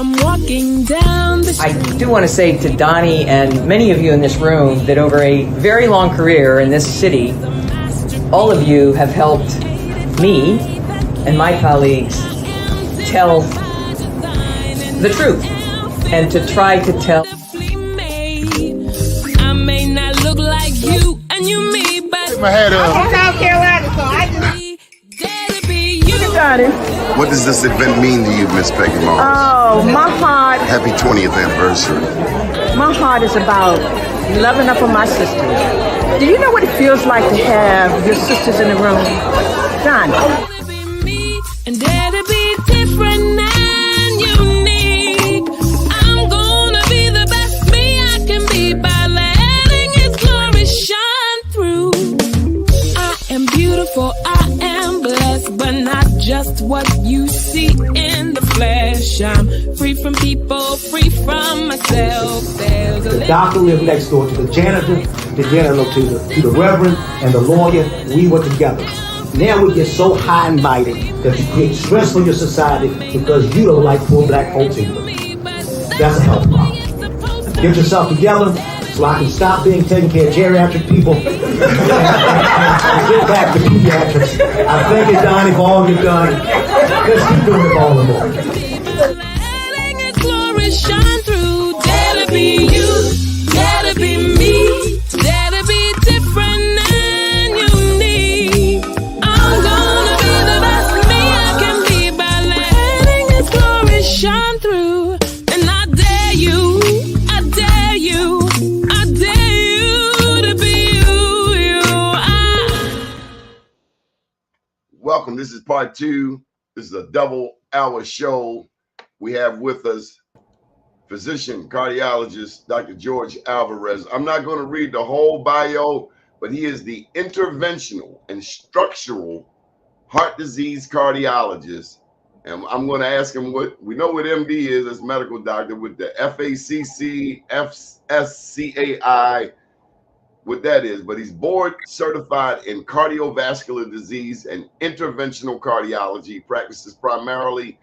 I'm walking down the street. I do want to say to Doni and many of you in this room that over a very long career in this city, all of you have helped me and my colleagues tell the truth and to try to tell. I may not look like you and you me, but my head up. I'm from South Carolina, so I just What does this event mean to you, Miss Peggy Mars? Oh, my heart. Happy 20th anniversary. My heart is about loving up on my sisters. Do you know what it feels like to have your sisters in the room? Johnny. and dare to be different and unique. I'm gonna be the best me I can be by letting His glory shine through. I am beautiful, I am blessed, but not just what you see in the flesh. I'm free from people, free from myself. The doctor lived next door to the janitor, to the reverend, and the lawyer. We were together. Now we get so high and mighty that you create stress for your society because you don't like poor black folks either. That's a health problem. Get yourself together so I can stop being taking care of geriatric people and get back to pediatrics. I thank you, Doni, for all you've done. Let's keep doing it all the more. Letting His glory shine through. Dare to be you, dare to be me, dare to be different and unique. I'm gonna be the best me I can be by letting His glory shine through. And I dare you, I dare you, I dare you to be you. Welcome. This is part 2. This is a double-hour show. We have with us physician, cardiologist, Dr. Jorge Alvarez. I'm not going to read the whole bio, but he is the interventional and structural heart disease cardiologist. And I'm going to ask him what we know what MD is as medical doctor with the FACC, FSCAI, what that is. But he's board certified in cardiovascular disease and interventional cardiology. He practices primarily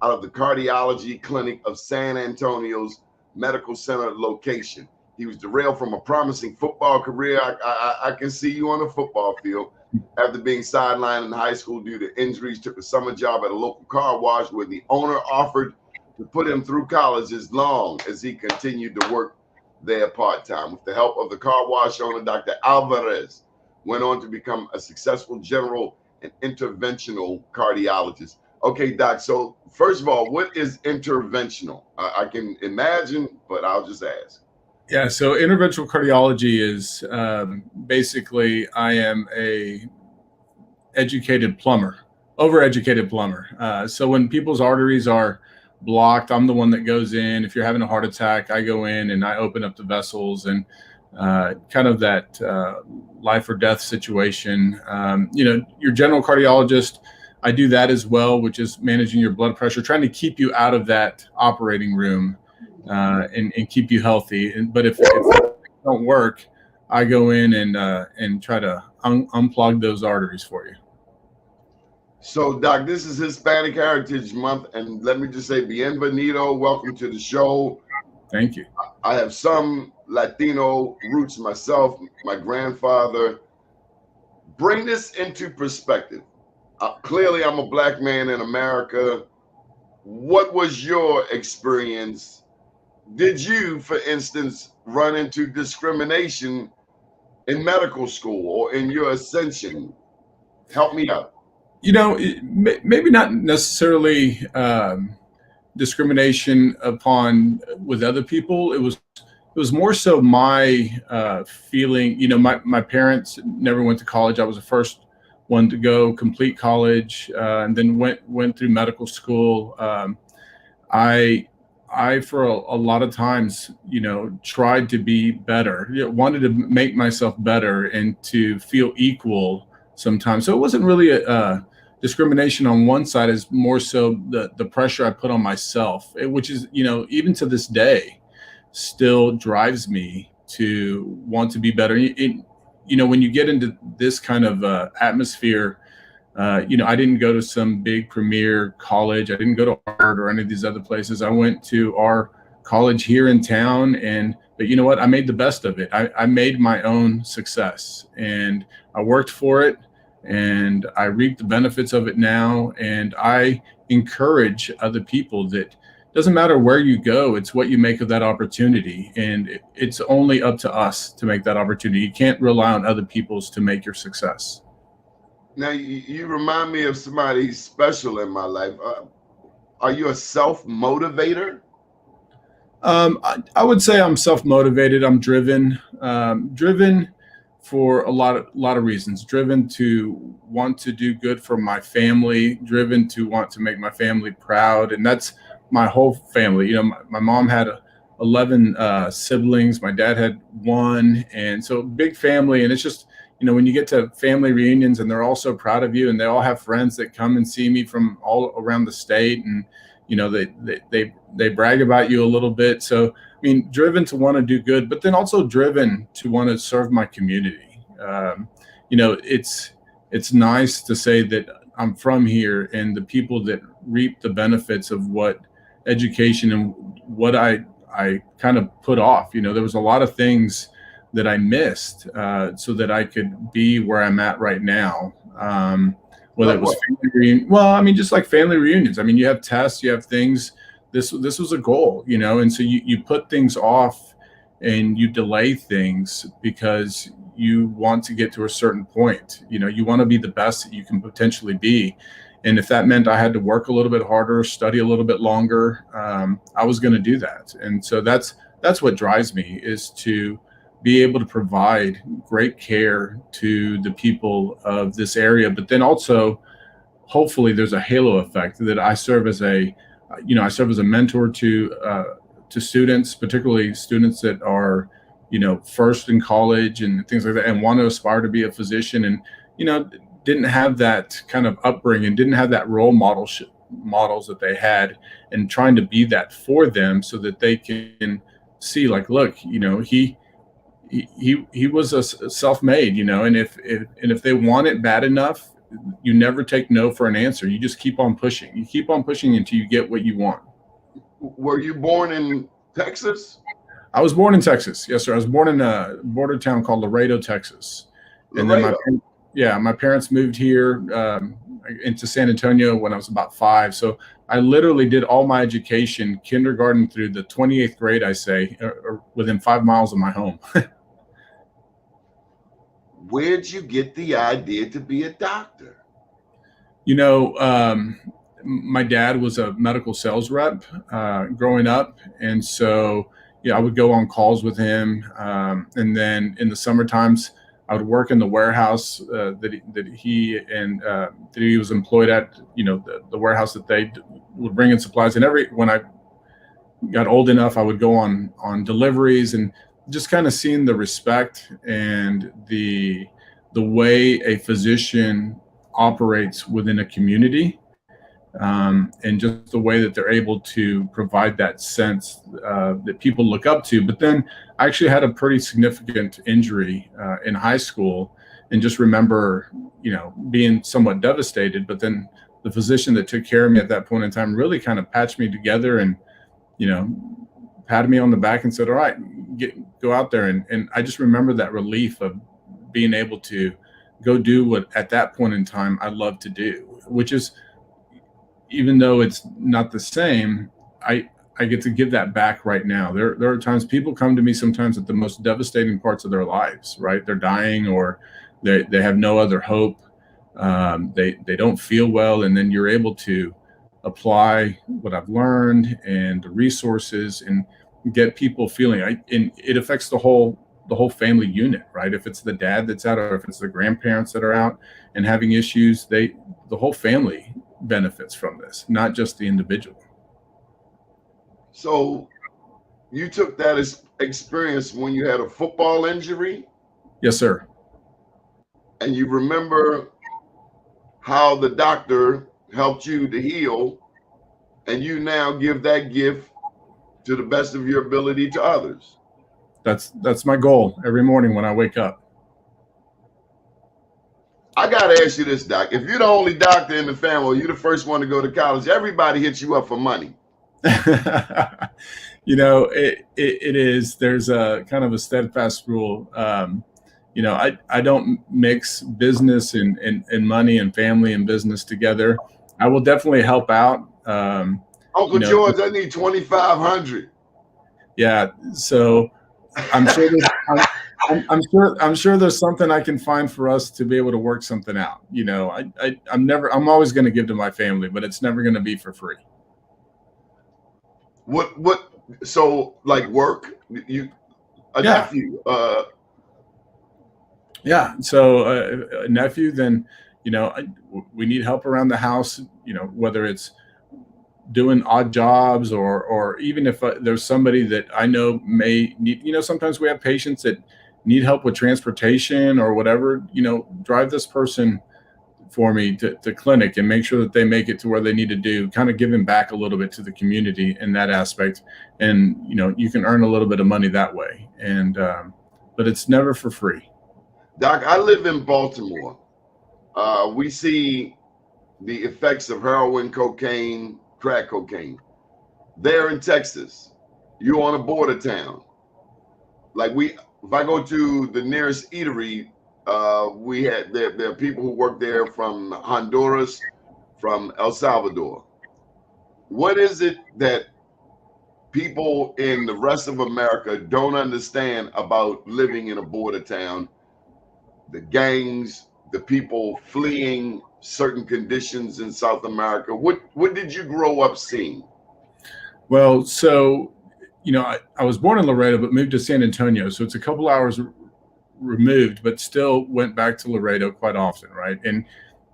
out of the Cardiology Clinic of San Antonio's Medical Center location. He was derailed from a promising football career. I can see you on the football field. After being sidelined in high school due to injuries, took a summer job at a local car wash where the owner offered to put him through college as long as he continued to work there part-time. With the help of the car wash owner, Dr. Alvarez went on to become a successful general and interventional cardiologist. Okay, Doc, so first of all, what is interventional? I can imagine, but I'll just ask. Yeah, so interventional cardiology is basically I am a educated plumber, overeducated plumber. So when people's arteries are blocked, I'm the one that goes in. If you're having a heart attack, I go in and I open up the vessels and kind of that life or death situation. Your general cardiologist, I do that as well, which is managing your blood pressure, trying to keep you out of that operating room and keep you healthy. But if it don't work, I go in and try to unplug those arteries for you. So, Doc, this is Hispanic Heritage Month, and let me just say, bienvenido, welcome to the show. Thank you. I have some Latino roots myself, my grandfather. Bring this into perspective. Clearly, I'm a black man in America. What was your experience? Did you, for instance, run into discrimination in medical school or in your ascension? Help me out. Maybe not necessarily discrimination upon with other people. It was more so my feeling. My parents never went to college. I was the first one to go complete college, and then went through medical school. I for a lot of times, tried to be better. Wanted to make myself better and to feel equal sometimes. So it wasn't really a discrimination on one side, is more so the pressure I put on myself, which is, even to this day, still drives me to want to be better. When you get into this kind of atmosphere, I didn't go to some big premier college. I didn't go to Harvard or any of these other places. I went to our college here in town, but you know what? I made the best of it. I made my own success, and I worked for it, and I reap the benefits of it now. And I encourage other people that doesn't matter where you go, it's what you make of that opportunity. And it's only up to us to make that opportunity. You can't rely on other people's to make your success. Now, you remind me of somebody special in my life. Are you a self-motivator? I would say I'm self-motivated. I'm driven for a lot of reasons. Driven to want to do good for my family. Driven to want to make my family proud, and that's my whole family. My mom had 11 siblings. My dad had 1, and so big family. And it's just, when you get to family reunions and they're all so proud of you, and they all have friends that come and see me from all around the state, and they brag about you a little bit. So, driven to want to do good, but then also driven to want to serve my community. It's nice to say that I'm from here, and the people that reap the benefits of what education and what I kind of put off. There was a lot of things that I missed so that I could be where I'm at right now. Whether it was family reunion, just like family reunions. You have tests, you have things. This was a goal, and so you put things off and you delay things because you want to get to a certain point. You want to be the best that you can potentially be. And if that meant I had to work a little bit harder, study a little bit longer, I was going to do that. And so that's what drives me, is to be able to provide great care to the people of this area. But then also, hopefully, there's a halo effect that I serve as a mentor to students, particularly students that are, first in college and things like that, and want to aspire to be a physician, and didn't have that kind of upbringing, didn't have that role models that they had, and trying to be that for them so that they can see, like, look, he was a self-made, and if they want it bad enough, you never take no for an answer. You just keep on pushing. You keep on pushing until you get what you want. Were you born in Texas? I was born in Texas. Yes, sir. I was born in a border town called Laredo, Texas. And then my parents moved here into San Antonio when I was about 5. So I literally did all my education, kindergarten through the 28th grade, I say, or within 5 miles of my home. Where'd you get the idea to be a doctor? My dad was a medical sales rep growing up. And so, I would go on calls with him. And then in the summer times, I would work in the warehouse that he was employed at, the warehouse that they would bring in supplies. And when I got old enough, I would go on deliveries, and just kind of seeing the respect and the way a physician operates within a community, and just the way that they're able to provide that sense that people look up to. But then I actually had a pretty significant injury in high school, and just remember, being somewhat devastated. But then the physician that took care of me at that point in time really kind of patched me together and, patted me on the back and said, all right, go out there. And I just remember that relief of being able to go do what at that point in time I love to do, which is, even though it's not the same, I get to give that back right now. There are times people come to me sometimes at the most devastating parts of their lives, right? They're dying, or they have no other hope. They don't feel well. And then you're able to apply what I've learned and the resources and get people feeling, and it affects the whole family unit, right? If it's the dad that's out, or if it's the grandparents that are out and having issues, the whole family benefits from this, not just the individual. So you took that experience when you had a football injury? Yes, sir. And you remember how the doctor helped you to heal, and you now give that gift to the best of your ability to others. That's my goal every morning when I wake up. I gotta ask you this, Doc. If you're the only doctor in the family, you're the first one to go to college, everybody hits you up for money. You know, it is. There's a kind of a steadfast rule. You know, I don't mix business and money and family and business together. I will definitely help out. Uncle George, I need 2,500. Yeah, so I'm sure I'm sure there's something I can find for us to be able to work something out. You know, I'm always going to give to my family, but it's never going to be for free. What? So like work, nephew. Yeah. So a nephew, then, you know, we need help around the house, you know, whether it's doing odd jobs or even if there's somebody that I know may need, you know, sometimes we have patients that need help with transportation or whatever, you know, drive this person for me to clinic and make sure that they make it to where they need to do, kind of giving back a little bit to the community in that aspect. And, you know, you can earn a little bit of money that way. And, but it's never for free. Doc, I live in Baltimore. We see the effects of heroin, cocaine, crack cocaine. There in Texas, you're on a border town. Like if I go to the nearest eatery, there are people who work there from Honduras, from El Salvador. What is it that people in the rest of America don't understand about living in a border town? The gangs, the people fleeing certain conditions in South America. What did you grow up seeing? Well, so, you know, I was born in Laredo, but moved to San Antonio. So it's a couple hours removed, but still went back to Laredo quite often, right? And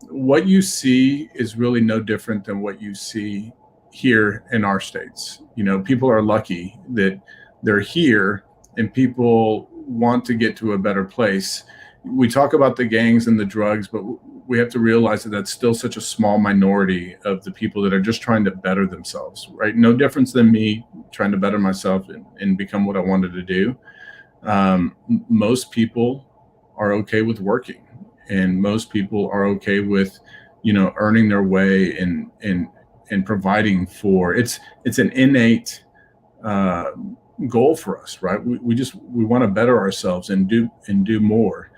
what you see is really no different than what you see here in our states. You know, people are lucky that they're here and people want to get to a better place. We talk about the gangs and the drugs, but we have to realize that that's still such a small minority of the people that are just trying to better themselves, right? No difference than me trying to better myself and become what I wanted to do. Most people are okay with working, and most people are okay with, you know, earning their way and providing for. It's an innate goal for us, right? We want to better ourselves and do more.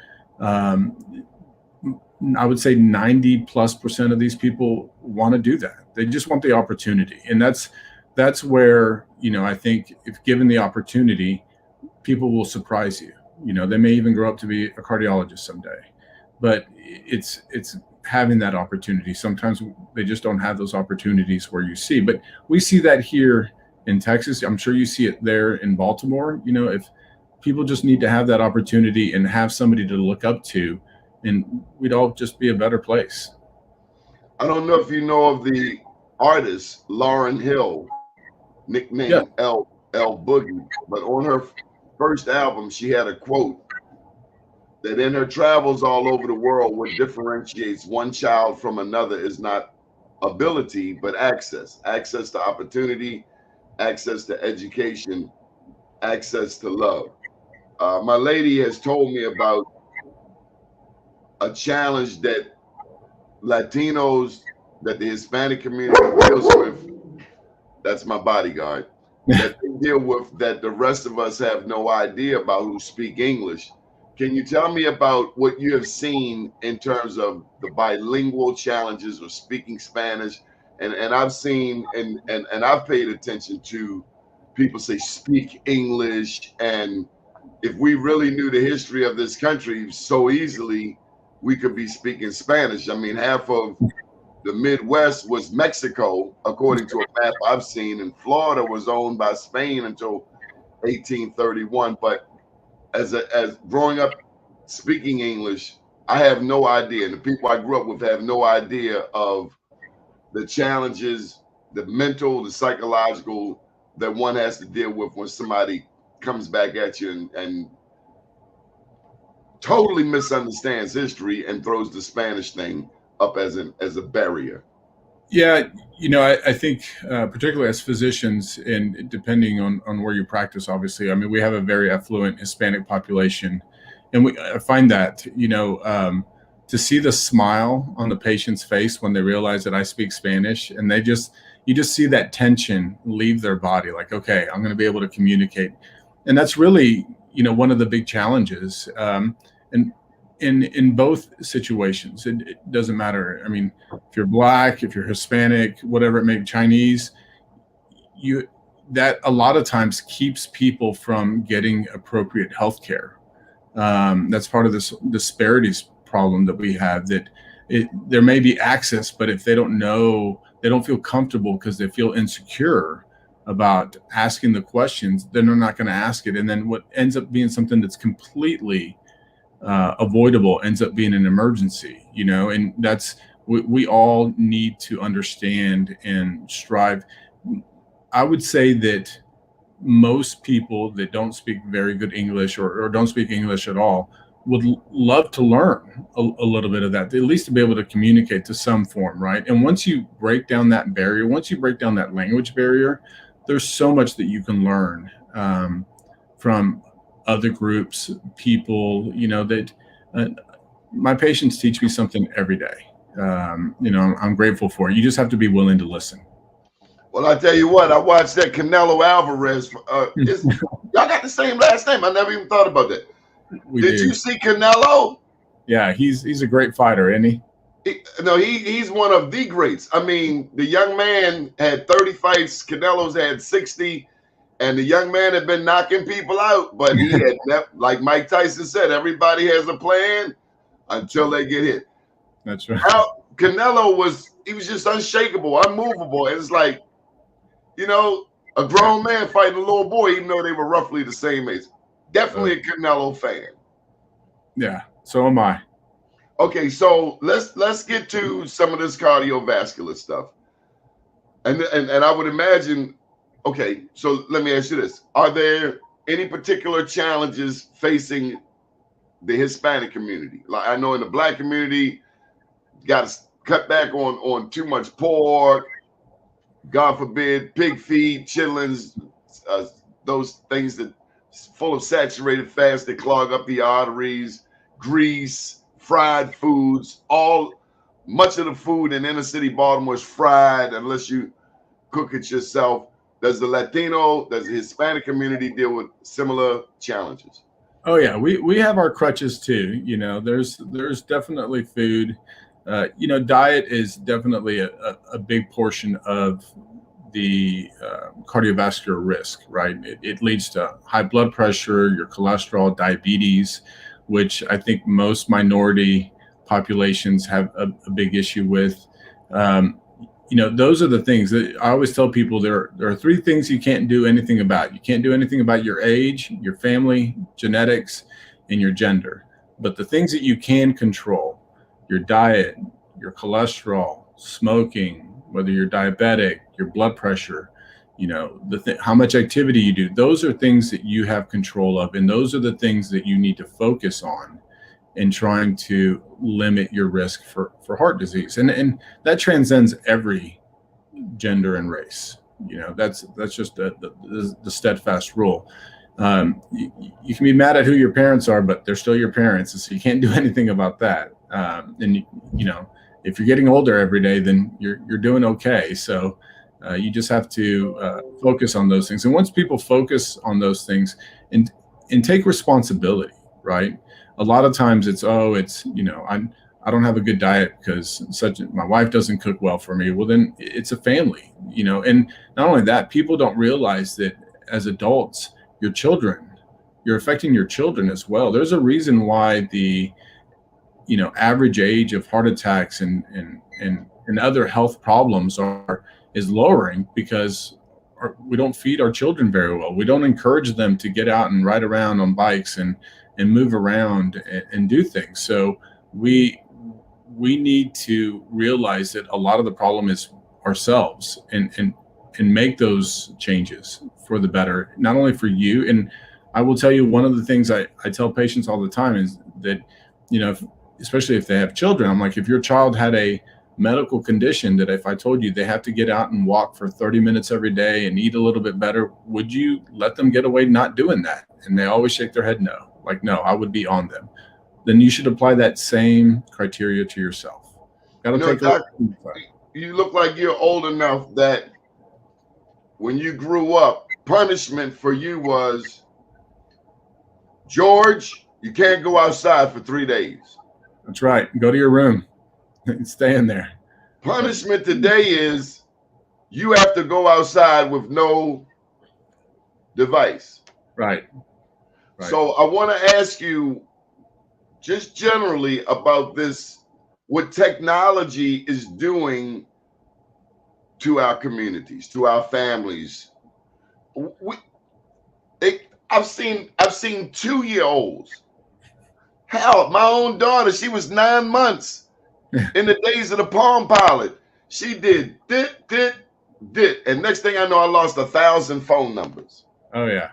I would say 90+% of these people want to do that. They just want the opportunity. And that's where, you know, I think if given the opportunity, people will surprise you. You know, they may even grow up to be a cardiologist someday, but it's having that opportunity. Sometimes they just don't have those opportunities where you see, but we see that here in Texas. I'm sure you see it there in Baltimore. You know, if people just need to have that opportunity and have somebody to look up to, and we'd all just be a better place. I don't know if you know of the artist Lauryn Hill, nicknamed L Boogie, but on her first album, she had a quote that in her travels all over the world, what differentiates one child from another is not ability, but access to opportunity, access to education, access to love. My lady has told me about a challenge that Latinos, that the Hispanic community deals with. That's my bodyguard. That they deal with, that the rest of us have no idea about, who speak English. Can you tell me about what you have seen in terms of the bilingual challenges of speaking Spanish? And I've seen and I've paid attention to people say speak English, and if we really knew the history of this country, so easily we could be speaking Spanish. I mean, half of the Midwest was Mexico, according to a map I've seen, and Florida was owned by Spain until 1831. But as growing up speaking English, I have no idea, and the people I grew up with have no idea of the challenges, the mental, the psychological, that one has to deal with when somebody comes back at you and totally misunderstands history and throws the Spanish thing up as a barrier. Yeah, you know, I think particularly as physicians, and depending on where you practice, obviously, I mean, we have a very affluent Hispanic population, and I find that, you know, to see the smile on the patient's face when they realize that I speak Spanish, and you just see that tension leave their body, like, okay, I'm going to be able to communicate. And that's really, one of the big challenges. And in both situations, it doesn't matter. I mean, if you're Black, if you're Hispanic, whatever it may be, Chinese, that a lot of times keeps people from getting appropriate health care. That's part of this disparities problem that we have, that there may be access, but if they don't know, they don't feel comfortable because they feel insecure about asking the questions, then they're not going to ask it. And then what ends up being something that's completely avoidable ends up being an emergency, and that's, we all need to understand and strive. I would say that most people that don't speak very good English or don't speak English at all would love to learn a little bit of that, at least to be able to communicate to some form, right? And once you break down that barrier, once you break down that language barrier, there's so much that you can learn from other groups, people, that my patients teach me something every day. I'm grateful for it. You just have to be willing to listen. Well, I tell you what, I watched that Canelo Alvarez. Y'all got the same last name. I never even thought about that. Did you see Canelo? Yeah, he's a great fighter, isn't he? He's one of the greats. I mean, the young man had 30 fights. Canelo's had 60. And the young man had been knocking people out. But he had, like Mike Tyson said, everybody has a plan until they get hit. That's right. Now, Canelo was just unshakable, unmovable. And it's like, a grown man fighting a little boy, even though they were roughly the same age. Definitely a Canelo fan. Yeah, so am I. Okay, so let's get to some of this cardiovascular stuff. And I would imagine, okay, so let me ask you this. Are there any particular challenges facing the Hispanic community? Like, I know in the Black community, you got to cut back on too much pork, God forbid, pig feet, chitlins, those things that full of saturated fats that clog up the arteries, grease, fried foods. Much of the food in inner city Baltimore is fried unless you cook it yourself. Does the Hispanic community deal with similar challenges? Oh yeah, we have our crutches too. There's definitely food. Diet is definitely a big portion of the cardiovascular risk, right? It leads to high blood pressure, your cholesterol, diabetes, which I think most minority populations have a big issue with. Those are the things that I always tell people. There are three things you can't do anything about. You can't do anything about your age, your family, genetics, and your gender. But the things that you can control, your diet, your cholesterol, smoking, whether you're diabetic, your blood pressure, how much activity you do, those are things that you have control of. And those are the things that you need to focus on in trying to limit your risk for heart disease. And that transcends every gender and race. That's just the steadfast rule. You can be mad at who your parents are, but they're still your parents. So you can't do anything about that. And if you're getting older every day, then you're doing okay. So you just have to focus on those things. And once people focus on those things and take responsibility, right? A lot of times it's I don't have a good diet because my wife doesn't cook well for me. Well, then it's a family, and not only that, people don't realize that as adults, you're affecting your children as well. There's a reason why the average age of heart attacks and other health problems is lowering because we don't feed our children very well. We don't encourage them to get out and ride around on bikes and move around and do things. So we need to realize that a lot of the problem is ourselves and make those changes for the better, not only for you. And I will tell you, one of the things I tell patients all the time is that, especially if they have children, I'm like, if your child had a medical condition that if I told you they have to get out and walk for 30 minutes every day and eat a little bit better, would you let them get away not doing that? And they always shake their head no. Like, no, I would be on them. then you should apply that same criteria to yourself. That'll take Doc, you look like you're old enough that when you grew up, punishment for you was, George, you can't go outside for 3 days. That's right. Go to your room and stay in there. Punishment today is you have to go outside with no device. Right. So I want to ask you just generally about this, what technology is doing to our communities, to our families. I've seen 2-year-olds. Hell, my own daughter, she was 9 months in the days of the Palm Pilot. She did dit. And next thing I know, I lost 1,000 phone numbers. Oh yeah.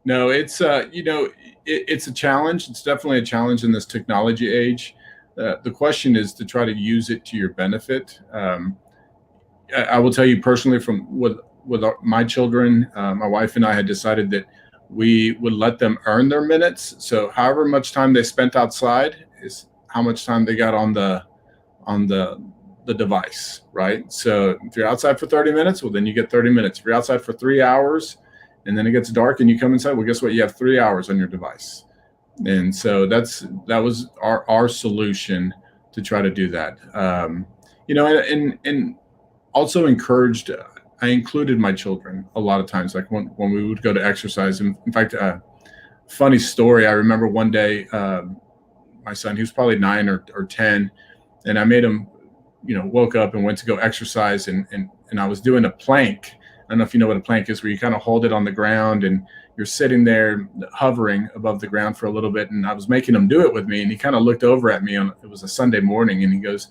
No, it's it's a challenge. It's definitely a challenge in this technology age. The question is to try to use it to your benefit. I will tell you personally, from with my children, my wife and I had decided that we would let them earn their minutes. So however much time they spent outside is how much time they got on the device, right? So if you're outside for 30 minutes, well, then you get 30 minutes. If you're outside for 3 hours and then it gets dark and you come inside, well, guess what? You have 3 hours on your device. And so that was our solution to try to do that. And also encouraged, I included my children a lot of times, like when we would go to exercise. In fact, funny story, I remember one day, my son, he was probably 9 or 10, and I made him, woke up and went to go exercise, and I was doing a plank. I don't know if you know what a plank is, where you kind of hold it on the ground and you're sitting there hovering above the ground for a little bit. And I was making him do it with me, and he kind of looked over at me it was a Sunday morning, and he goes,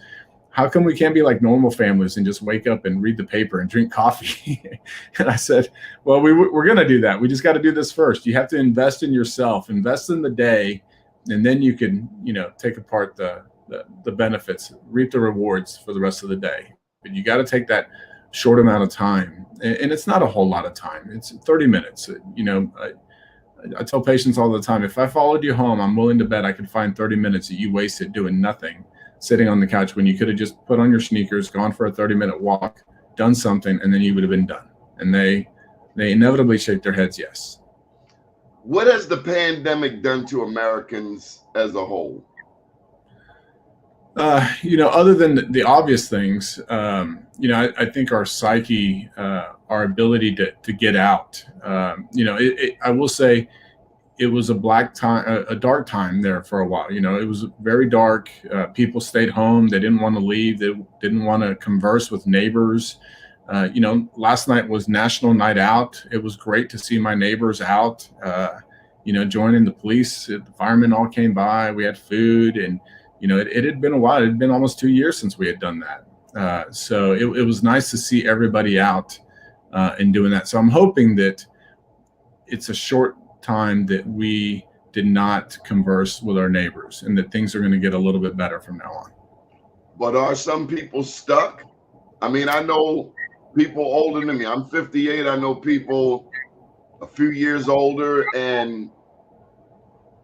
"How come we can't be like normal families and just wake up and read the paper and drink coffee?" And I said, well, we're going to do that. We just got to do this first. You have to invest in yourself, invest in the day, and then you can, take apart the benefits, reap the rewards for the rest of the day. But you got to take that short amount of time. And it's not a whole lot of time. It's 30 minutes. I tell patients all the time, if I followed you home, I'm willing to bet I could find 30 minutes that you wasted doing nothing, sitting on the couch, when you could have just put on your sneakers, gone for a 30-minute walk, done something, and then you would have been done. And they inevitably shake their heads yes. What has the pandemic done to Americans as a whole? Other than the obvious things, I think our psyche, our ability to get out, I will say it was a dark time there for a while. It was very dark. People stayed home. They didn't want to leave. They didn't want to converse with neighbors. Last night was National Night Out. It was great to see my neighbors out, joining the police. The firemen all came by. We had food, and it had been a while. It had been almost 2 years since we had done that. So it was nice to see everybody out and doing that. So I'm hoping that it's a short time that we did not converse with our neighbors, and that things are going to get a little bit better from now on. But are some people stuck? I mean, I know people older than me. I'm 58. I know people a few years older, and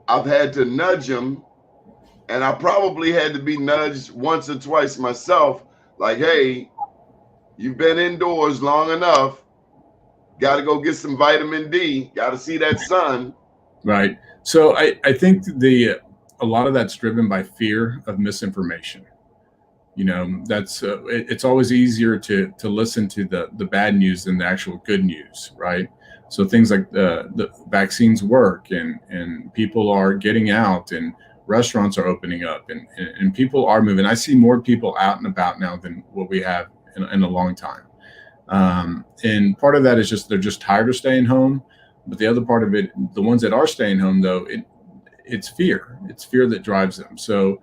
I've had to nudge them. And I probably had to be nudged once or twice myself, like, hey, you've been indoors long enough. Got to go get some vitamin D. Got to see that sun. Right. So I think a lot of that's driven by fear of misinformation. That's it's always easier to listen to the bad news than the actual good news, right? So things like the vaccines work, and people are getting out, and restaurants are opening up, and people are moving. I see more people out and about now than what we have in a long time. And part of that is just they're just tired of staying home. But the other part of it, the ones that are staying home, though, it's fear. It's fear that drives them. So,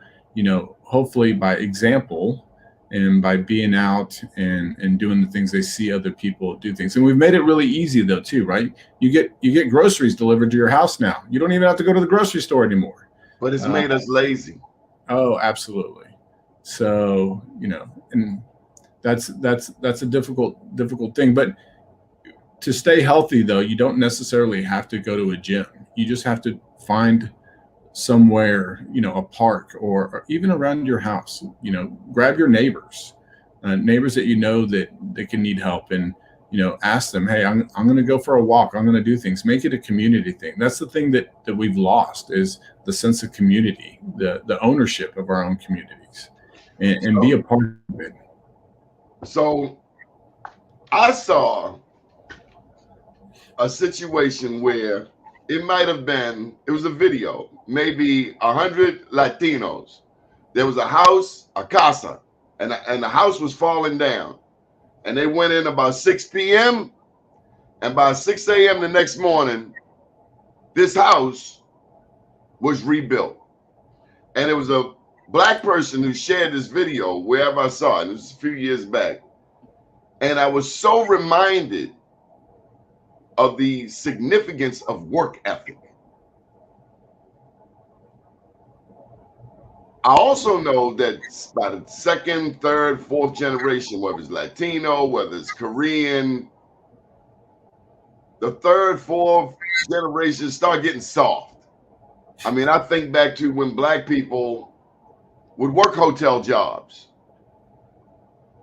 hopefully by example and by being out and doing the things, they see other people do things. And we've made it really easy, though, too, right? You get groceries delivered to your house now. You don't even have to go to the grocery store anymore. But it's made us lazy. Oh, absolutely. So, and that's a difficult thing. But to stay healthy, though, you don't necessarily have to go to a gym. You just have to find somewhere, a park or even around your house, grab your neighbors, neighbors that that they can need help, and ask them, hey, I'm going to go for a walk. I'm going to do things. Make it a community thing. That's the thing that we've lost, is the sense of community, the ownership of our own communities, and be a part of it. So I saw a situation where it was a video, maybe 100 Latinos. There was a house, a casa, and the house was falling down. And they went in about 6 p.m. and by 6 a.m. the next morning, this house was rebuilt. And it was a Black person who shared this video wherever I saw it. It was a few years back. And I was so reminded of the significance of work ethic. I also know that by the second, third, fourth generation, whether it's Latino, whether it's Korean, the third, fourth generation start getting soft. I mean, I think back to when Black people would work hotel jobs,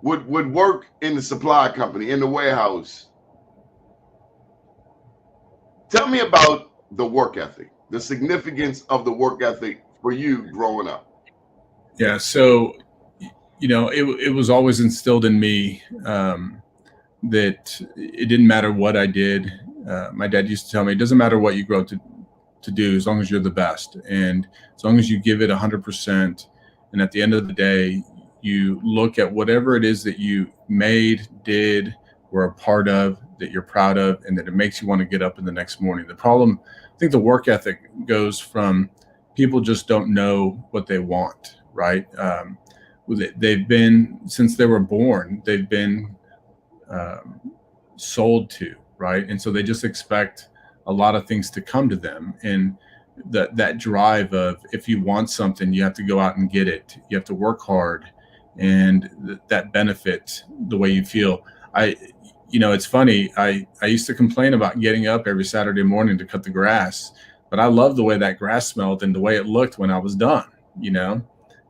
would work in the supply company, in the warehouse. Tell me about the work ethic, the significance of the work ethic for you growing up. Yeah, so, it was always instilled in me that it didn't matter what I did. My dad used to tell me, it doesn't matter what you grow up to do, as long as you're the best. And as long as you give it 100%. And at the end of the day, you look at whatever it is that you made, did, were a part of, that you're proud of, and that it makes you want to get up in the next morning. The problem, I think the work ethic goes from people just don't know what they want, right? They've been, since they were born, they've been sold to, right? And so they just expect a lot of things to come to them. And that drive of, if you want something, you have to go out and get it. You have to work hard, and that benefits the way you feel. It's funny. I used to complain about getting up every Saturday morning to cut the grass, but I love the way that grass smelled and the way it looked when I was done,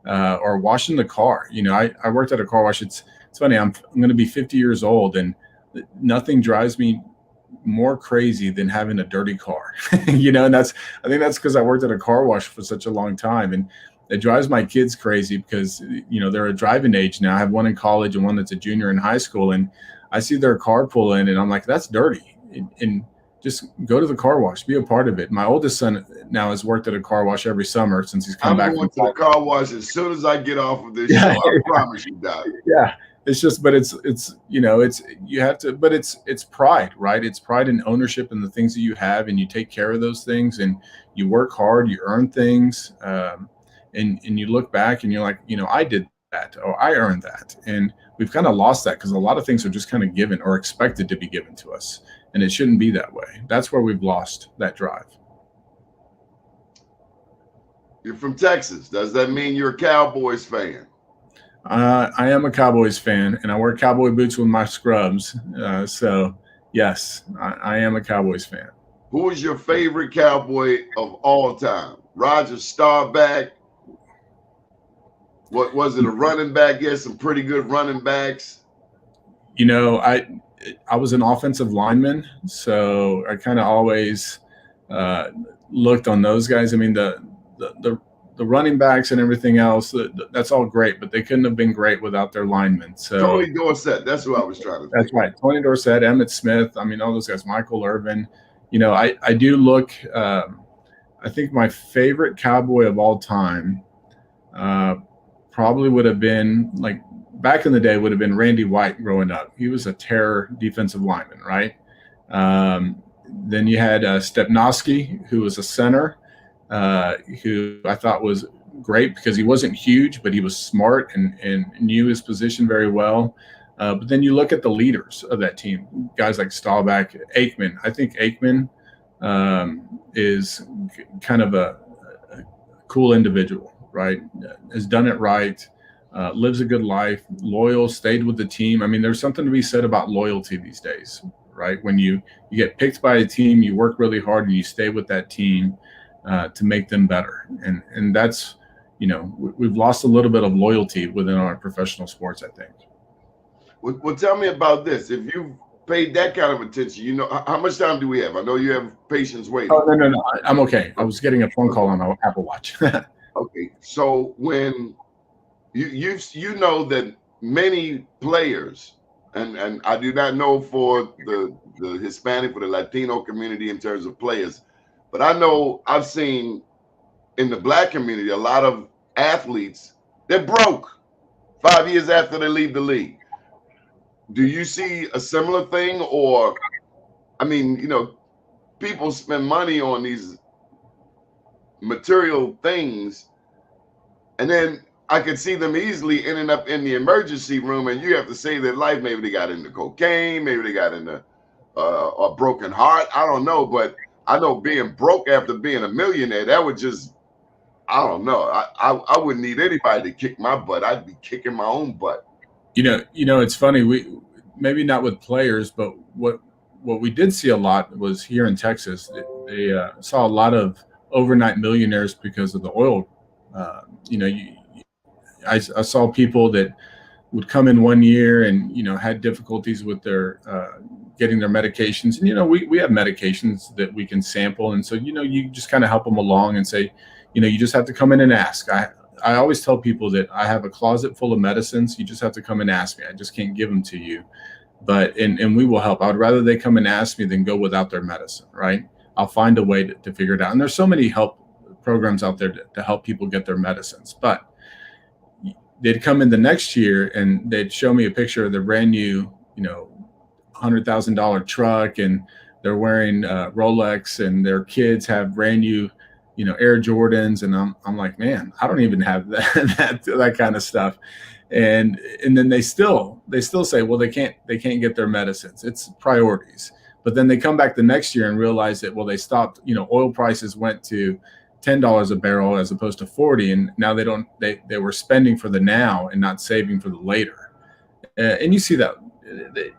or washing the car. I worked at a car wash. It's funny. I'm going to be 50 years old, and nothing drives me more crazy than having a dirty car, and I think that's because I worked at a car wash for such a long time, and it drives my kids crazy because, they're a driving age now. I have one in college and one that's a junior in high school, and I see their car pull in and I'm like, that's dirty. And just go to the car wash, be a part of it. My oldest son now has worked at a car wash every summer since he's come back. I'm going to the car wash as soon as I get off of this show. I promise you, Doc. Yeah. It's just, but it's you have to, but it's pride, right? It's pride and ownership in the things that you have, and you take care of those things, and you work hard, you earn things. And you look back and you're like, I did that, or I earned that. And we've kind of lost that because a lot of things are just kind of given or expected to be given to us. And it shouldn't be that way. That's where we've lost that drive. You're from Texas. Does that mean you're a Cowboys fan? I am a Cowboys fan, and I wear cowboy boots with my scrubs. So, yes, I am a Cowboys fan. Who is your favorite Cowboy of all time? Roger Staubach? What was it, a running back? Yes, some pretty good running backs. I was an offensive lineman, so I kind of always looked on those guys. I mean, the running backs and everything else, that's all great, but they couldn't have been great without their linemen. So Tony Dorsett, that's who I was trying to think. That's right. Tony Dorsett, Emmitt Smith. I mean, all those guys, Michael Irvin. I do look, I think my favorite Cowboy of all time probably would have been, like, back in the day, would have been Randy White growing up. He was a terror defensive lineman, right? Then you had Stepnoski, who was a center, who I thought was great because he wasn't huge, but he was smart and knew his position very well. But then you look at the leaders of that team, guys like Staubach, Aikman. I think Aikman is kind of a cool individual, right? Has done it right, lives a good life, loyal, stayed with the team. I mean, there's something to be said about loyalty these days, right? When you get picked by a team, you work really hard and you stay with that team. to make them better. And that's, we've lost a little bit of loyalty within our professional sports, I think. Well, tell me about this. If you paid that kind of attention, how much time do we have? I know you have patients waiting. Oh, no. I'm okay. I was getting a phone call on my Apple Watch. Okay. So when you know that many players, and I do not know for the Hispanic or the Latino community in terms of players, but I know I've seen in the Black community a lot of athletes, they're broke 5 years after they leave the league. Do you see a similar thing? Or, I mean, people spend money on these material things, and then I could see them easily ending up in the emergency room, and you have to save their life. Maybe they got into cocaine, maybe they got into a broken heart. I don't know, but I know being broke after being a millionaire, that would just, I don't know. I wouldn't need anybody to kick my butt. I'd be kicking my own butt. It's funny. We maybe not with players, but what we did see a lot was here in Texas. They saw a lot of overnight millionaires because of the oil. I saw people that would come in 1 year and had difficulties with their getting their medications. And we have medications that we can sample, and so you just kind of help them along and say, you just have to come in and ask. I always tell people that I have a closet full of medicines. You just have to come and ask me. I just can't give them to you, but and we will help. I would rather they come and ask me than go without their medicine, right? I'll find a way to figure it out. And there's so many help programs out there to help people get their medicines. But they'd come in the next year and they'd show me a picture of the brand new, $100,000 truck, and they're wearing Rolex, and their kids have brand new Air Jordans, and I'm like, man, I don't even have that kind of stuff. And then they still say, well, they can't get their medicines. It's priorities. But then they come back the next year and realize that, well, they stopped, oil prices went to $10 a barrel as opposed to 40. And now they were spending for the now and not saving for the later. And you see that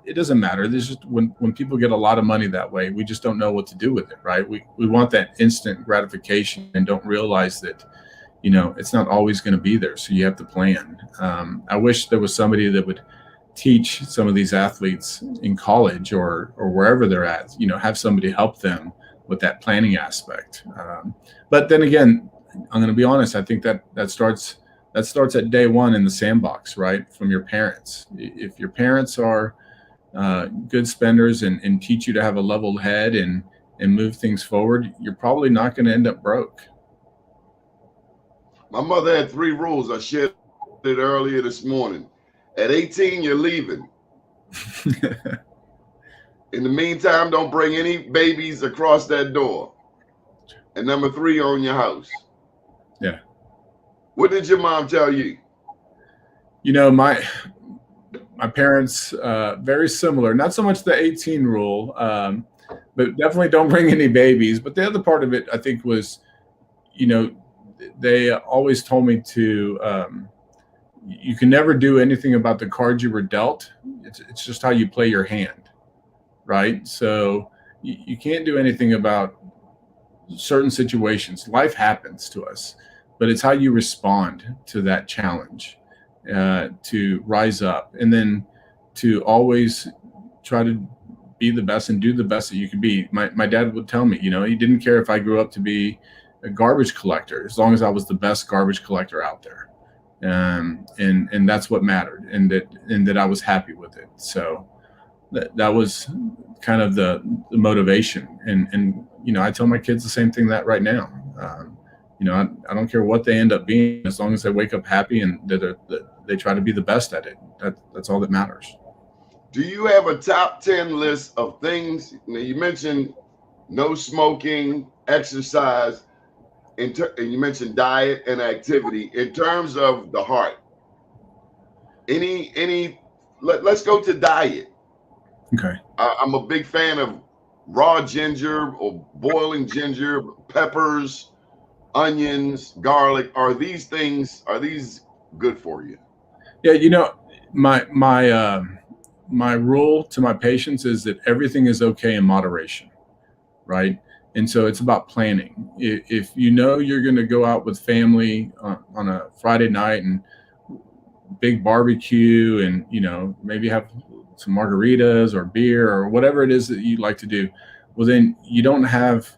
it doesn't matter. There's just when people get a lot of money that way, we just don't know what to do with it, right? We want that instant gratification and don't realize that, it's not always going to be there. So you have to plan. I wish there was somebody that would teach some of these athletes in college or wherever they're at, have somebody help them with that planning aspect. But then again, I'm going to be honest. I think that starts at day one in the sandbox, right? From your parents. If your parents are good spenders and teach you to have a level head and move things forward, you're probably not going to end up broke. My mother had 3 rules. I shared it earlier this morning. At 18, you're leaving. In the meantime, don't bring any babies across that door. And number 3, own your house. Yeah. What did your mom tell you? My parents, very similar. Not so much the 18 rule, but definitely don't bring any babies. But the other part of it, I think, was, they always told me to, you can never do anything about the cards you were dealt. It's just how you play your hand, right? So you can't do anything about certain situations. Life happens to us, but it's how you respond to that challenge, to rise up, and then to always try to be the best and do the best that you can be. My dad would tell me, he didn't care if I grew up to be a garbage collector, as long as I was the best garbage collector out there. And that's what mattered, and that I was happy with it. So that was kind of the motivation. And I tell my kids the same thing that right now. I don't care what they end up being, as long as they wake up happy and that they try to be the best at it. That's all that matters. Do you have a top 10 list of things? You mentioned no smoking, exercise, and you mentioned diet and activity. In terms of the heart, let's go to diet. Okay. I'm a big fan of raw ginger or boiling ginger, peppers, onions, garlic. Are these good for you? Yeah, my rule to my patients is that everything is okay in moderation, right? And so it's about planning. If you know you're going to go out with family on a Friday night and big barbecue and, maybe have some margaritas or beer or whatever it is that you like to do, well, then you don't have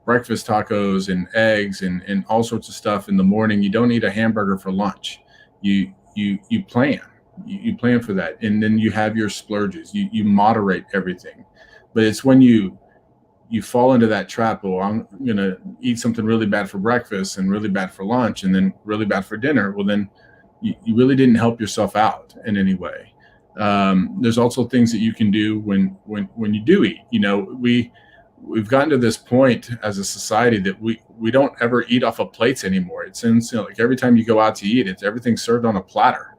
breakfast tacos and eggs and all sorts of stuff in the morning. You don't eat a hamburger for lunch. You plan. You plan for that. And then you have your splurges. You moderate everything. But it's when you fall into that trap, oh, I'm going to eat something really bad for breakfast and really bad for lunch and then really bad for dinner. Well, then you really didn't help yourself out in any way. There's also things that you can do when you do eat. We've gotten to this point as a society that we don't ever eat off of plates anymore. It seems like every time you go out to eat, everything's served on a platter,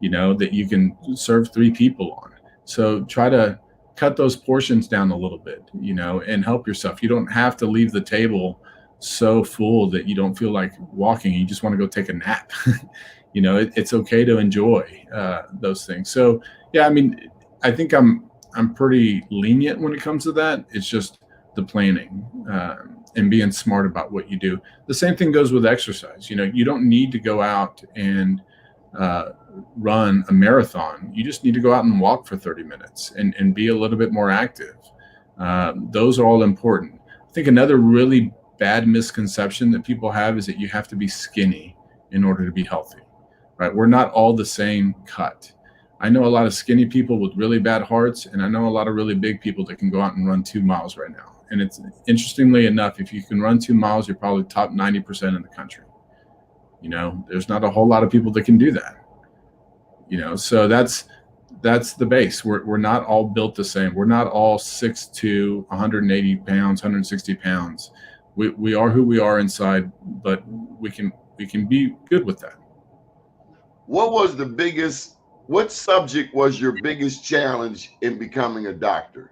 that you can serve 3 people on. So try to cut those portions down a little bit, and help yourself. You don't have to leave the table so full that you don't feel like walking. You just want to go take a nap. It's okay to enjoy those things. So, yeah, I think I'm pretty lenient when it comes to that. It's just the planning and being smart about what you do. The same thing goes with exercise. You don't need to go out and run a marathon. You just need to go out and walk for 30 minutes and be a little bit more active. Those are all important. I think another really bad misconception that people have is that you have to be skinny in order to be healthy, right? We're not all the same cut. I know a lot of skinny people with really bad hearts, and I know a lot of really big people that can go out and run 2 miles right now. And it's interestingly enough, if you can run 2 miles, you're probably top 90% in the country. There's not a whole lot of people that can do that. So that's the base. We're not all built the same. We're not all 6'2", 180 pounds, 160 pounds. We are who we are inside, but we can be good with that. What subject was your biggest challenge in becoming a doctor?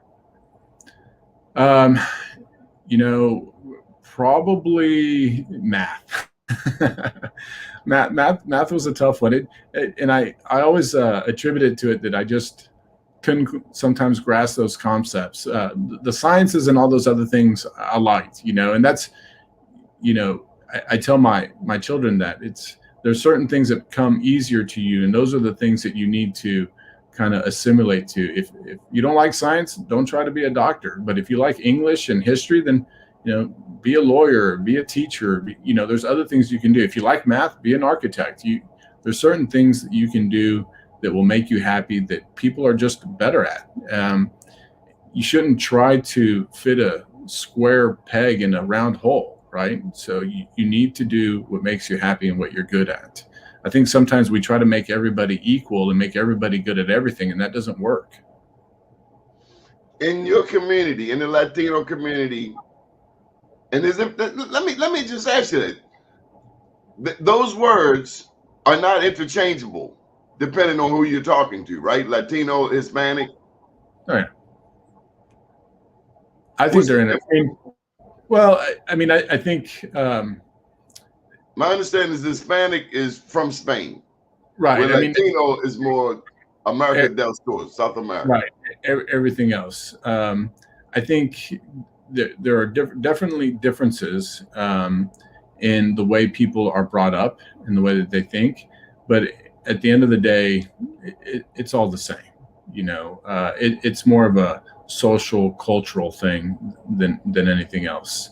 Probably math. Math was a tough one. And I always attribute it to it that I just couldn't sometimes grasp those concepts. The sciences and all those other things I liked, and that's, I tell my children that there's certain things that come easier to you, and those are the things that you need to kind of assimilate to. If you don't like science, don't try to be a doctor. But if you like English and history, then be a lawyer, be a teacher. There's other things you can do. If you like math, be an architect. There's certain things that you can do that will make you happy that people are just better at. You shouldn't try to fit a square peg in a round hole, right? So you need to do what makes you happy and what you're good at. I think sometimes we try to make everybody equal and make everybody good at everything, and that doesn't work. In your community, in the Latino community, and let me just ask you that those words are not interchangeable depending on who you're talking to, right? Latino, Hispanic. All right. I think they're in it. Well, I think my understanding is Hispanic is from Spain, right? Where Latino is more America del Sur, South America, right? Everything else. I think there are definitely differences in the way people are brought up and the way that they think, but at the end of the day, it's all the same. It's more of a social, cultural thing than anything else.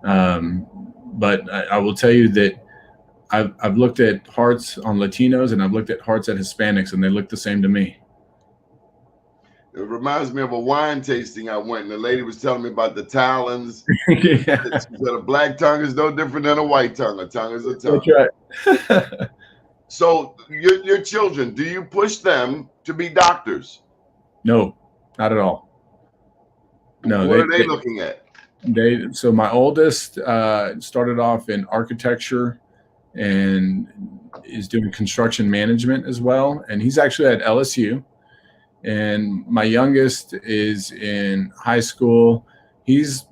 But I will tell you that I've looked at hearts on Latinos and I've looked at hearts at Hispanics, and they look the same to me. It reminds me of a wine tasting I went, and the lady was telling me about the talons. Yeah. She said a black tongue is no different than a white tongue. A tongue is a tongue. That's right. So your children, do you push them to be doctors? No, not at all. No. What are they looking at? So my oldest started off in architecture and is doing construction management as well. And he's actually at LSU. And my youngest is in high school. He's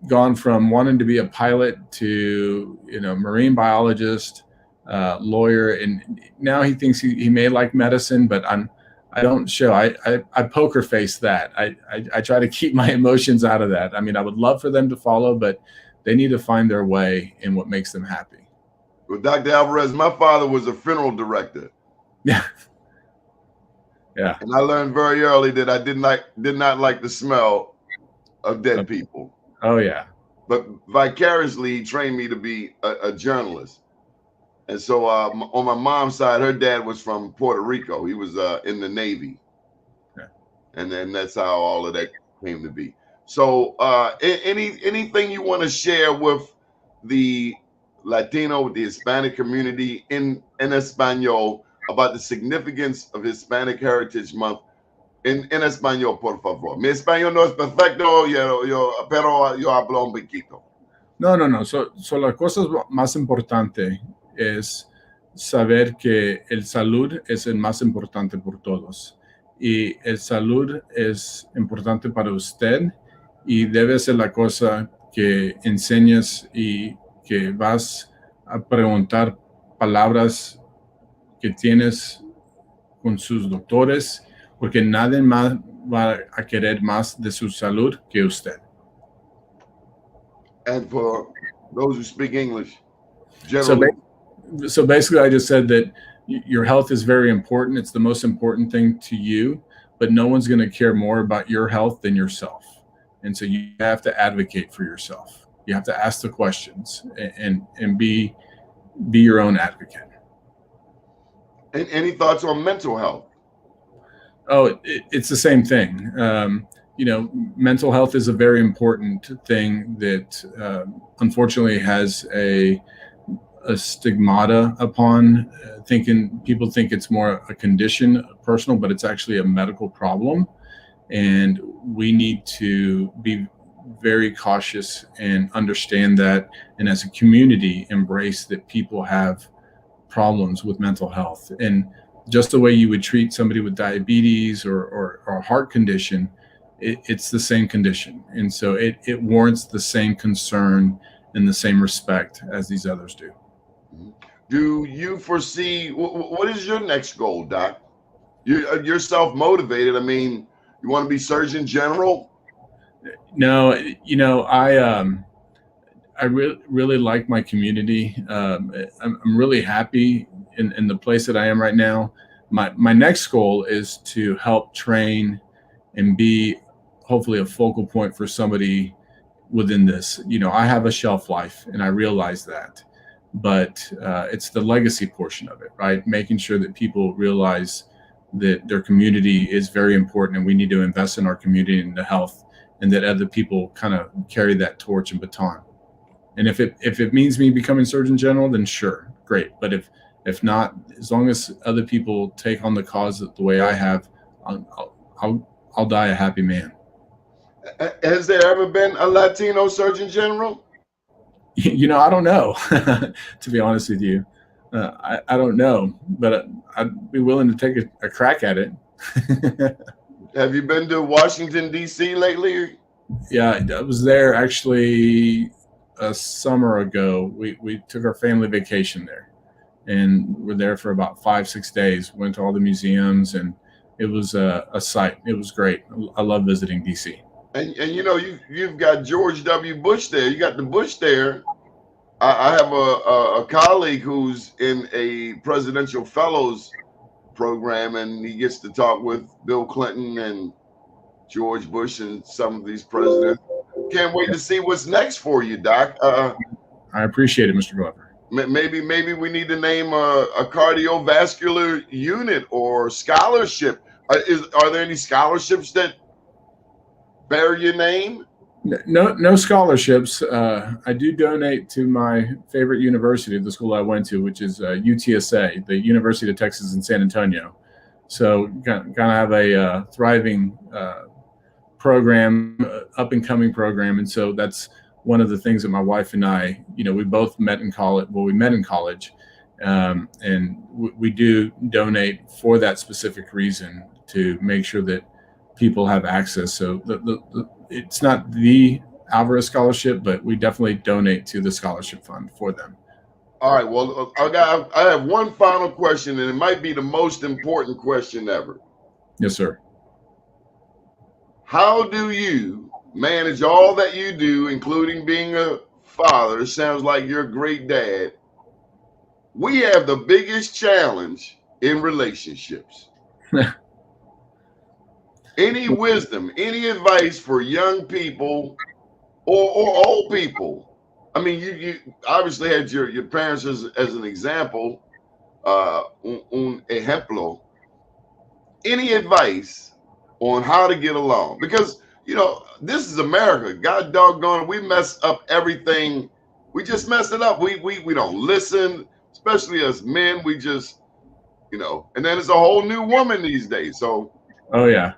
gone from wanting to be a pilot to, marine biologist, lawyer. And now he thinks he may like medicine, but I don't show. I poker face that. I try to keep my emotions out of that. I mean, I would love for them to follow, but they need to find their way in what makes them happy. Well, Dr. Alvarez, my father was a funeral director. Yeah. Yeah. And I learned very early that I did not like the smell of dead people. Oh yeah. But vicariously, he trained me to be a journalist. And so on my mom's side, her dad was from Puerto Rico. He was in the Navy. Okay. And then that's how all of that came to be. So anything you want to share with the Latino, with the Hispanic community in Espanol about the significance of Hispanic Heritage Month en español, por favor. Mi español no es perfecto, pero yo hablo un poquito. No. So la cosa más importante es saber que el salud es el más importante por todos. Y el salud es importante para usted y debe ser la cosa que enseñas y que vas a preguntar palabras que tienes con sus doctores, porque nadie más va a querer más de su salud que usted. And for those who speak English, generally. So basically, I just said that your health is very important. It's the most important thing to you, but no one's going to care more about your health than yourself. And so you have to advocate for yourself. You have to ask the questions and be your own advocate. And any thoughts on mental health? Oh, it's the same thing. Mental health is a very important thing that unfortunately has a stigmata upon people think it's more a condition, personal, but it's actually a medical problem. And we need to be very cautious and understand that, and as a community embrace that people have problems with mental health. And just the way you would treat somebody with diabetes or a heart condition, it's the same condition. And so it warrants the same concern and the same respect as these others do. Do you foresee, what is your next goal, Doc? You're self-motivated. I mean, you want to be Surgeon General? No, I really like my community. I'm really happy in the place that I am right now. My next goal is to help train and be hopefully a focal point for somebody within this. I have a shelf life and I realize that, but it's the legacy portion of it, right? Making sure that people realize that their community is very important and we need to invest in our community and the health, and that other people kind of carry that torch and baton. And if it means me becoming Surgeon General, then sure, great. But if not, as long as other people take on the cause the way I have, I'll die a happy man. Has there ever been a Latino Surgeon General? I don't know, to be honest with you. I don't know, but I'd be willing to take a crack at it. Have you been to Washington, D.C. lately? Yeah, I was there actually a summer ago. We took our family vacation there and we're there for about 5-6 days, went to all the museums, and it was a sight. It was great. I love visiting D.C. And you've got George W. Bush there. You got the Bush there. I have a colleague who's in a presidential fellows program, and he gets to talk with Bill Clinton and George Bush and some of these presidents. Can't wait to see what's next for you, Doc. I appreciate it, Mr. Glover. Maybe we need to name a cardiovascular unit or scholarship. Are there any scholarships that bear your name? No scholarships. I do donate to my favorite university, the school I went to, which is UTHSCSA, the University of Texas in San Antonio. So kind of have a thriving program, up and coming program. And so that's one of the things that my wife and I, we both met in college. Well, we met in college, and we do donate for that specific reason, to make sure that people have access. So it's not the Alvarez Scholarship, but we definitely donate to the scholarship fund for them. All right. Well, I have one final question, and it might be the most important question ever. Yes, sir. How do you manage all that you do, including being a father? It sounds like you're a great dad. We have the biggest challenge in relationships. Any wisdom, any advice for young people or old people? I mean, you obviously had your parents as an example, un ejemplo. Any advice on how to get along? Because, you know, this is America. God doggone, we mess up everything. We just mess it up. We don't listen, especially as men. We just, you know, and then it's a whole new woman these days. So, oh yeah.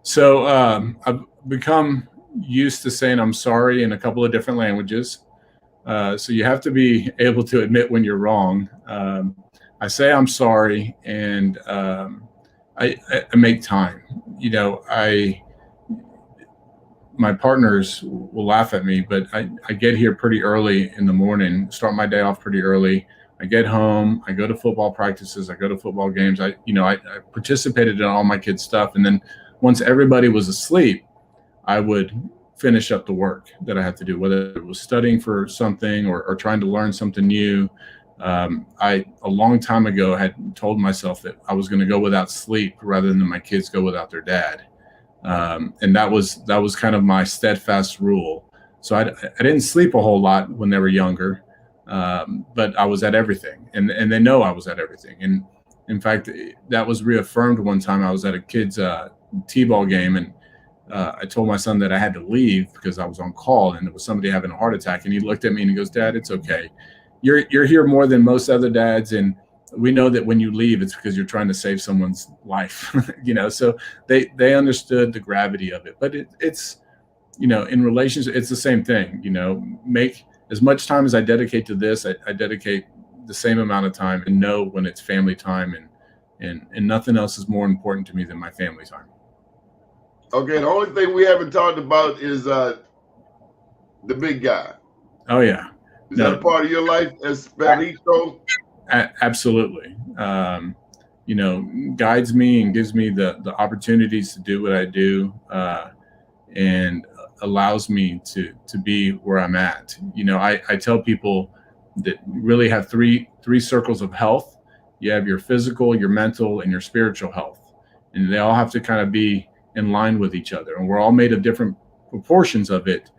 So I've become used to saying I'm sorry in a couple of different languages. So you have to be able to admit when you're wrong. I say I'm sorry, and I make time. You know, my partners will laugh at me, but I get here pretty early in the morning, start my day off pretty early. I get home, I go to football practices, I go to football games. I participated in all my kids' stuff. And then once everybody was asleep, I would finish up the work that I had to do, whether it was studying for something or trying to learn something new. I, a long time ago, had told myself that I was going to go without sleep rather than my kids go without their dad. And that was kind of my steadfast rule. So I didn't sleep a whole lot when they were younger, but I was at everything, and they know I was at everything. And in fact, that was reaffirmed one time. I was at a kid's t-ball game, and I told my son that I had to leave because I was on call and there was somebody having a heart attack. And he looked at me and he goes, "Dad, it's okay. You're here more than most other dads, and we know that when you leave, it's because you're trying to save someone's life." So they understood the gravity of it. But it's in relations, it's the same thing. Make as much time as I dedicate to this, I dedicate the same amount of time, and know when it's family time, and nothing else is more important to me than my family time. Okay, the only thing we haven't talked about is the big guy. Oh yeah. Is that a part of your life as perrito? Absolutely. Guides me and gives me the opportunities to do what I do, and allows me to be where I'm at. I tell people that you really have three circles of health. You have your physical, your mental, and your spiritual health. And they all have to kind of be in line with each other. And we're all made of different proportions of it,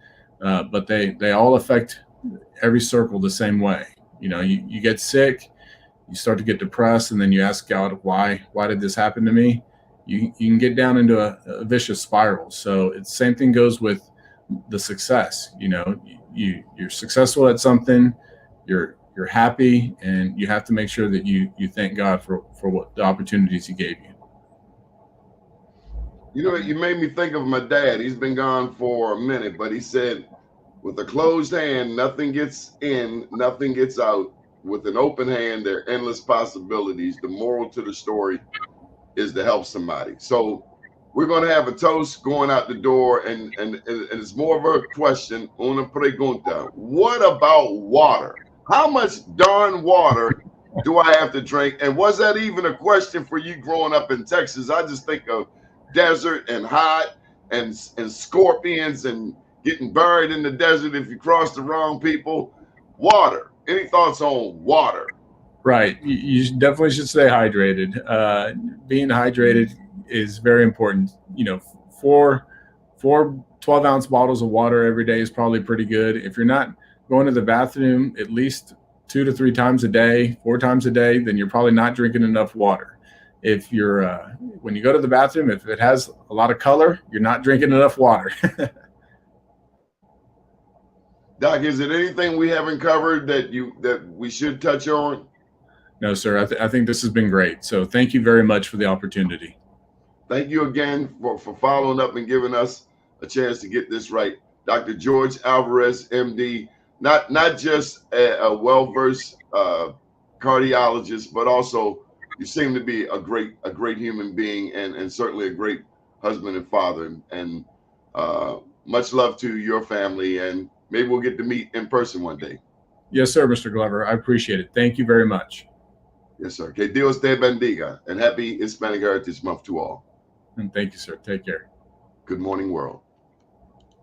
but they all affect every circle the same way. You get sick, you start to get depressed, and then you ask God, why did this happen to me? You can get down into a vicious spiral. So it's the same thing goes with the success. You're successful at something, you're happy, and you have to make sure that you thank God for what the opportunities he gave you. You made me think of my dad. He's been gone for a minute, but he said, with a closed hand, nothing gets in, nothing gets out. With an open hand, there are endless possibilities. The moral to the story is to help somebody. So we're going to have a toast going out the door, and it's more of a question, una pregunta. What about water? How much darn water do I have to drink? And was that even a question for you growing up in Texas? I just think of desert and hot and scorpions and getting buried in the desert if you cross the wrong people. Water. Any thoughts on water? Right. You definitely should stay hydrated. Being hydrated is very important. 4 12-ounce bottles of water every day is probably pretty good. If you're not going to the bathroom at least 2 to 3 times a day, 4 times a day, then you're probably not drinking enough water. If you're when you go to the bathroom, if it has a lot of color, you're not drinking enough water. Doc, is there anything we haven't covered that we should touch on? No, sir. I think this has been great. So thank you very much for the opportunity. Thank you again for following up and giving us a chance to get this right. Dr. Jorge Alvarez, MD, not just a well-versed cardiologist, but also you seem to be a great human being, and certainly a great husband and father. And much love to your family, and maybe we'll get to meet in person one day. Yes, sir, Mr. Glover. I appreciate it. Thank you very much. Yes, sir. Que Dios te bendiga, and happy Hispanic Heritage Month to all. And thank you, sir. Take care. Good morning, world.